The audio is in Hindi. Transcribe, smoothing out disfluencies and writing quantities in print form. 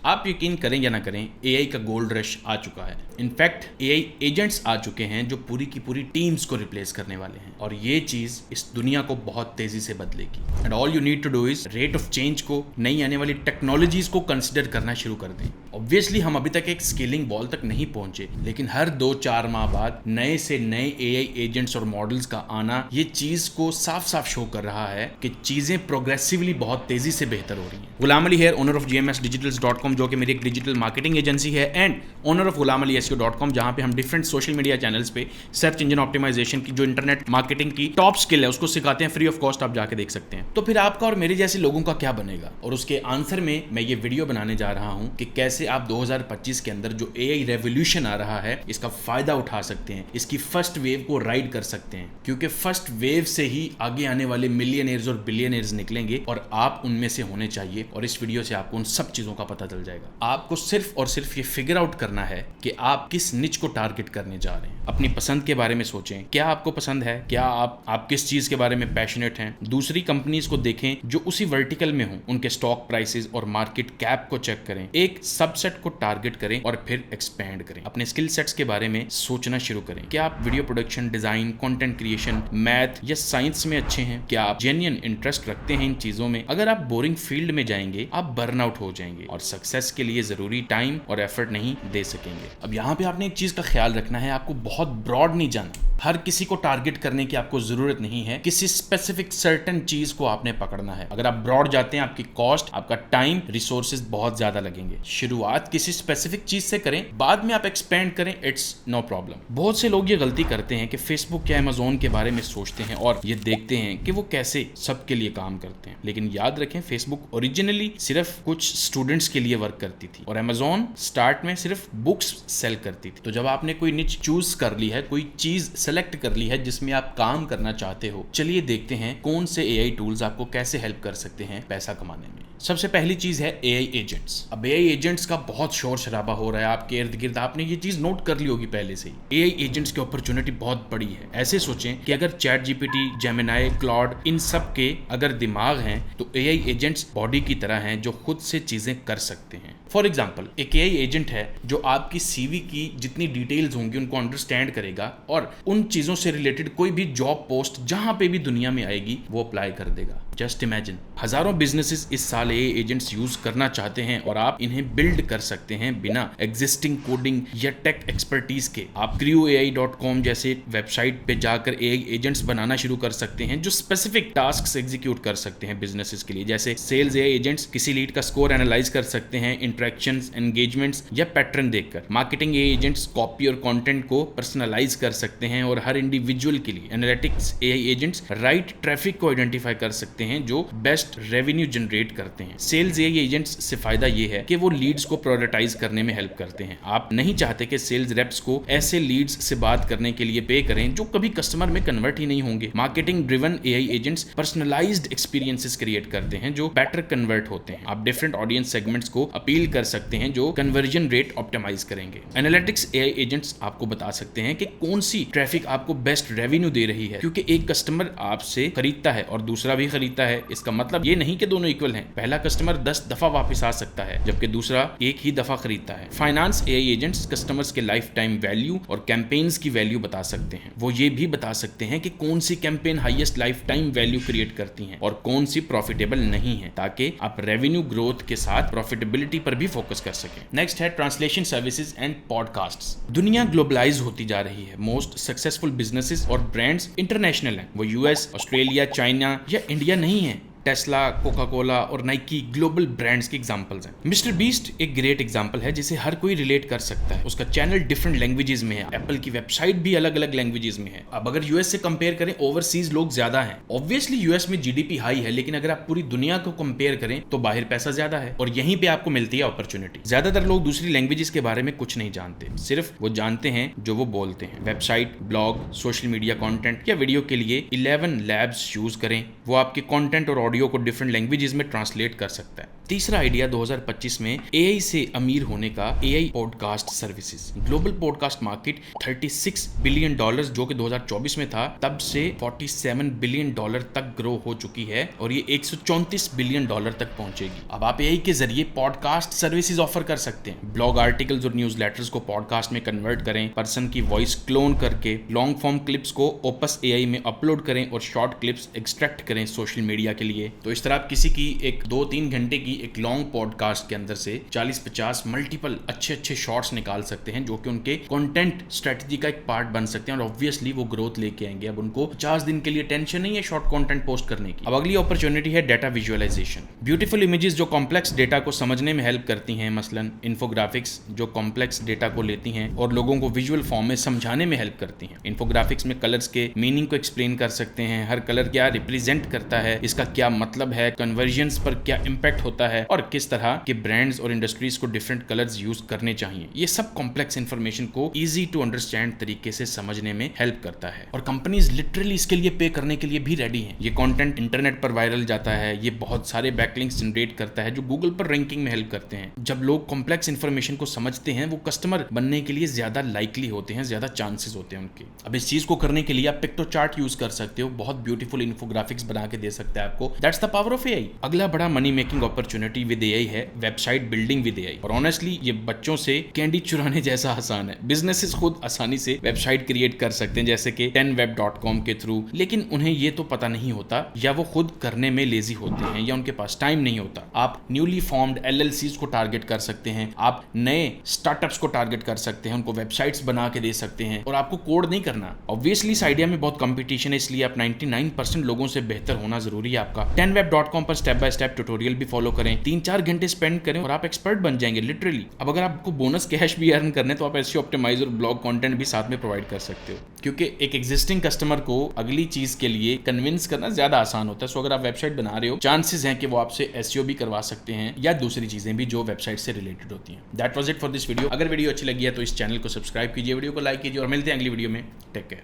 आप यकीन करें या ना करें, एआई का गोल्ड रश आ चुका है। इनफैक्ट एआई एजेंट्स आ चुके हैं जो पूरी की पूरी टीम्स को रिप्लेस करने वाले हैं, और ये चीज इस दुनिया को बहुत तेजी से बदलेगी। And all you need to do is rate of change को, नई आने वाली टेक्नोलॉजीज को कंसिडर करना शुरू कर दें। ऑब्वियसली हम अभी तक एक स्केलिंग वॉल तक नहीं पहुंचे, लेकिन हर 2-4 माह बाद नए से नए एआई एजेंट्स और मॉडल्स का आना ये चीज को साफ साफ शो कर रहा है कि चीजें प्रोग्रेसिवली बहुत तेजी से बेहतर हो रही हैं। गुलाम अली है, ओनर ऑफ gmsdigitals.com, जो कि मेरी एक डिजिटल मार्केटिंग एजेंसी है, एंड ओनर ऑफ gulamaliySEO.com, जहां पे हम डिफरेंट सोशल मीडिया चैनल्स पे सर्च इंजन ऑप्टिमाइजेशन की जो इंटरनेट मार्केटिंग की टॉप स्किल है उसको सिखाते हैं फ्री ऑफ कॉस्ट। आप जाके देख सकते हैं। तो फिर आपका और मेरे जैसे लोगों का क्या बनेगा, और उसके आंसर में मैं ये वीडियो बनाने जा रहा हूं कि कैसे आप 2025 के अंदर जो एआई रेवोल्यूशन आ रहा है इसका फायदा उठा सकते हैं, इसकी फर्स्ट वेव को राइड कर सकते हैं, क्योंकि फर्स्ट वेव से ही आगे आने वाले मिलियनेयर्स और बिलियनेयर्स निकलेंगे और आप उनमें से होने चाहिए। और इस वीडियो से आपको उन सब चीजों का पता चल जाएगा। आपको सिर्फ और सिर्फ ये फिगर आउट करना है कि आप किस निच को टारगेट करने जा रहे हैं। अपनी पसंद के बारे में सोचें, क्या आपको पसंद है, क्या आप किस चीज के बारे में पैशनेट हैं। दूसरी कंपनीज को देखें जो उसी वर्टिकल में हो, उनके स्टॉक प्राइसेस और मार्केट कैप को चेक करें, एक सबसेट को टारगेट करें और फिर एक्सपेंड करें। अपने स्किल सेट्स के बारे में सोचना शुरू करें। क्या आप video production, design, content creation, math या साइंस में अच्छे हैं? क्या आप जेन्युइन इंटरेस्ट रखते हैं इन चीजों में? अगर आप बोरिंग फील्ड में जाएंगे आप बर्नआउट हो जाएंगे और सक्सेस के लिए जरूरी टाइम और एफर्ट नहीं दे सकेंगे। अब यहाँ पे आपने एक चीज का ख्याल रखना है, आपको बहुत ब्रॉड नहीं जाना। हर किसी को टारगेट करने की आपको जरूरत नहीं है, किसी स्पेसिफिक सर्टेन चीज को आपने पकड़ना है। अगर आप ब्रॉड जाते हैं आपकी कॉस्ट, आपका टाइम, रिसोर्सेज बहुत ज्यादा लगेंगे। शुरुआत किसी स्पेसिफिक चीज से करें, बाद में आप एक्सपेंड करें, इट्स नो प्रॉब्लम। बहुत से लोग ये गलती करते हैं कि फेसबुक या अमेजोन के बारे में सोचते हैं और ये देखते हैं कि वो कैसे सबके लिए काम करते हैं, लेकिन याद रखें फेसबुक ओरिजिनली सिर्फ कुछ स्टूडेंट्स के लिए वर्क करती थी और अमेजोन स्टार्ट में सिर्फ बुक्स सेल करती थी। तो जब आपने कोई निच चूज कर ली है, कोई चीज सेलेक्ट कर ली है जिसमें आप काम करना चाहते हो, चलिए देखते हैं कौन से एआई टूल्स आपको कैसे हेल्प कर सकते हैं पैसा कमाने में। सबसे पहली चीज है एआई एजेंट्स। अब एआई एजेंट्स का बहुत शोर शराबा हो रहा है आपके इर्द गिर्द, आपने ये चीज नोट कर ली होगी पहले से ही। एआई एजेंट्स की अपॉर्चुनिटी बहुत बड़ी है। ऐसे सोचें कि अगर चैट जीपीटी, जेमिनाई, क्लॉड, इन सब के अगर दिमाग हैं तो एआई एजेंट्स बॉडी की तरह हैं जो खुद से चीजें कर सकते हैं। फॉर एग्जाम्पल, एक एआई एजेंट है जो आपकी सीवी की जितनी डिटेल्स होंगी उनको अंडरस्टैंड करेगा और उन चीजों से रिलेटेड कोई भी जॉब पोस्ट जहां पे भी दुनिया में आएगी वो अप्लाई कर देगा। जस्ट इमेजिन, हजारों बिजनेसेस इस साल एआई एजेंट्स यूज करना चाहते हैं और आप इन्हें बिल्ड कर सकते हैं बिना एग्जिस्टिंग कोडिंग या टेक एक्सपर्टीज के। आप crewai.com जैसे वेबसाइट पे जाकर एआई एजेंट्स बनाना शुरू कर सकते हैं जो स्पेसिफिक टास्क एग्जीक्यूट कर सकते हैं बिजनेसेस के लिए। जैसे सेल्स एआई एजेंट्स किसी लीड का स्कोर एनालाइज कर सकते हैं इंटरेक्शंस, एंगेजमेंट्स या पैटर्न देखकर। मार्केटिंग एआई एजेंट्स कॉपी और कंटेंट को पर्सनलाइज कर सकते हैं और हर इंडिविजुअल के लिए। Analytics AI agents right traffic को आइडेंटिफाई कर सकते हैं जो बेस्ट रेवेन्यू जनरेट करते हैं। सेल्स एआई एजेंट्स से फायदा ये है कि वो लीड्स को प्रायोरिटाइज करने में हेल्प करते हैं। आप नहीं चाहते कि सेल्स रेप्स को ऐसे लीड्स से बात करने के लिए पे करें जो कभी कस्टमर में कन्वर्ट ही नहीं होंगे। Marketing driven AI agents personalised experiences create करते हैं जो बेटर कन्वर्ट होते हैं। आप डिफरेंट ऑडियंस सेगमेंट्स को अपील कर सकते हैं जो कन्वर्जन रेट ऑप्टिमाइज करेंगे। एनालिटिक्स एआई एजेंट्स आपको बता सकते हैं कि कौन सी ट्रैफिक आपको बेस्ट रेवेन्यू दे रही है, क्योंकि एक कस्टमर आपसे खरीदता है और दूसरा भी खरीदता है। इसका मतलब ये नहीं कि दोनों इक्वल हैं। पहला कस्टमर 10 दफा वापस आ सकता है जबकि दूसरा एक ही दफा खरीदता है। फाइनेंस एआई एजेंट्स कस्टमर्स के लाइफ टाइम वैल्यू और कैंपेन्स की वैल्यू बता सकते हैं। वो ये भी बता सकते हैं कि कौन सी campaign highest life time value create करती हैं और कौन सी प्रॉफिटेबल नहीं है, ताकि आप रेवेन्यू ग्रोथ के साथ प्रॉफिटेबिलिटी पर भी फोकस कर सकें। नेक्स्ट है ट्रांसलेशन सर्विसेज एंड पॉडकास्ट्स। दुनिया ग्लोबलाइज होती जा रही है। मोस्ट सक्सेसफुल बिजनेसेस और ब्रांड्स इंटरनेशनल हैं। वो यूएस, ऑस्ट्रेलिया, चाइना या इंडिया नहीं है। टेस्ला, कोका कोला और नाइकी ग्लोबल ब्रांड्स के एग्जांपल्स हैं। मिस्टर बीस्ट एक ग्रेट एग्जांपल है जिसे हर कोई रिलेट कर सकता है। उसका चैनल डिफरेंट लैंग्वेजेस में है। एप्पल की वेबसाइट भी अलग अलग लैंग्वेजेस में है। अब अगर यूएस से कंपेयर करें, ओवरसीज लोग ज्यादा हैं। ऑब्वियसली यूएस में जीडीपी हाई है, लेकिन अगर आप पूरी दुनिया को कंपेयर करें तो बाहर पैसा ज्यादा है और यहीं पे आपको मिलती है अपॉर्चुनिटी। ज्यादातर लोग दूसरी लैंग्वेजेस के बारे में कुछ नहीं जानते, सिर्फ वो जानते हैं जो वो बोलते हैं। Website, blog, social media content या वीडियो के लिए 11 लैब्स यूज करें। वो आपके कंटेंट और ऑडियो को डिफरेंट लैंग्वेजेस में ट्रांसलेट कर सकता है। तीसरा आइडिया 2025 में एआई से अमीर होने का, AI podcast services. Global podcast market $36 billion जो कि 2024 में था, तब से $47 बिलियन तक ग्रो हो चुकी है और ये $134 बिलियन तक पहुंचेगी। अब आप एआई के जरिए पॉडकास्ट सर्विसेज ऑफर कर सकते हैं। ब्लॉग आर्टिकल्स और न्यूज लेटर्स को पॉडकास्ट में कन्वर्ट करें, पर्सन की वॉइस क्लोन करके लॉन्ग फॉर्म क्लिप्स को ओपस एआई में अपलोड करें और शॉर्ट क्लिप्स एक्सट्रैक्ट करें सोशल मीडिया के लिए। तो इस तरह आप किसी की एक 2-3 घंटे की एक लॉन्ग पॉडकास्ट के अंदर से 40-50 मल्टीपल अच्छे शॉर्ट्स निकाल सकते हैं, जो कि उनके कंटेंट स्ट्रेटजी का एक पार्ट बन सकते हैं और ऑब्वियसली वो ग्रोथ लेके आएंगे। अब उनको 50 दिन के लिए टेंशन नहीं है शॉर्ट कंटेंट पोस्ट करने की। अब अगली अपॉर्चुनिटी है डाटा विजुअलाइजेशन। ब्यूटीफुल इमेजेस जो कॉम्प्लेक्स डेटा को समझने में हेल्प करती हैं, मसलन इन्फोग्राफिक्स जो कॉम्प्लेक्स डेटा को लेती हैं और लोगों को विजुअल फॉर्म में समझाने में हेल्प करती हैं। इन्फोग्राफिक्स में कलर्स के मीनिंग को एक्सप्लेन कर सकते हैं, हर कलर क्या रिप्रेजेंट करता है, इसका क्या मतलब है, कन्वर्जन्स पर क्या इंपैक्ट होता है और किस तरह के ब्रांड्स और इंडस्ट्रीज को डिफरेंट कलर्स यूज करने चाहिए। ये सब कॉम्प्लेक्स इंफॉर्मेशन को इजी टू अंडरस्टैंड तरीके से समझने में हेल्प करता है और कंपनीज लिटरली इसके लिए पे करने के लिए भी रेडी हैं। ये कंटेंट इंटरनेट पर वायरल जाता है, ये बहुत सारे बैकलिंक्स जनरेट करता है जो गूगल पर रैंकिंग में हेल्प करते हैं। जब लोग कॉम्प्लेक्स इंफॉर्मेशन को समझते हैं, वो कस्टमर बनने के लिए ज्यादा लाइकली होते हैं, ज्यादा चांसेस होते हैं उनके। अब इस चीज को करने के लिए आप पिक्टो चार्ट यूज कर सकते हो, बहुत ब्यूटीफुल इन्फोग्राफिक्स बना के दे सकते हैं आपको। That's the power of AI. अगला बड़ा money making opportunity with AI है वेबसाइट बिल्डिंग विद एआई। और ऑनेस्टली ये बच्चों से कैंडी चुराने जैसा आसान है। बिजनेसेस खुद आसानी से वेबसाइट क्रिएट कर सकते हैं, जैसे कि 10web.com के थ्रू, लेकिन उन्हें ये तो पता नहीं होता, या वो खुद करने में लेजी होते हैं, या उनके पास टाइम नहीं होता। आप न्यूली फॉर्म्ड LLCs को टारगेट कर सकते हैं, आप नए स्टार्टअप्स को टारगेट कर सकते हैं, उनको वेबसाइट्स बना के दे सकते हैं और आपको कोड नहीं करना। ऑब्वियसली इस आइडिया में बहुत कंपटीशन है, इसलिए आप 99% लोगों से बेहतर होना जरूरी है आपका। 10web.com पर स्टेप बाय स्टेप ट्यूटोरियल भी फॉलो करें, 3-4 घंटे स्पेंड करें और आप एक्सपर्ट बन जाएंगे लिटरली। अब अगर आपको बोनस कैश भी अर्न करने, तो आप SEO ऑप्टिमाइज और ब्लॉग कंटेंट भी साथ में प्रोवाइड कर सकते हो, क्योंकि एक एग्जिस्टिंग कस्टमर को अगली चीज के लिए कन्विंस करना ज्यादा आसान होता है। सो अगर आप वेबसाइट बना रहे हो, चांसेस हैं कि वो आपसे SEO भी करवा सकते हैं या दूसरी चीजें भी जो वेबसाइट से रिलेटेड होती हैं। That was it for this video. अगर वीडियो अच्छी लगी है तो इस चैनल को सब्सक्राइब कीजिए, वीडियो को लाइक कीजिए और मिलते हैं अगली वीडियो में। Take care.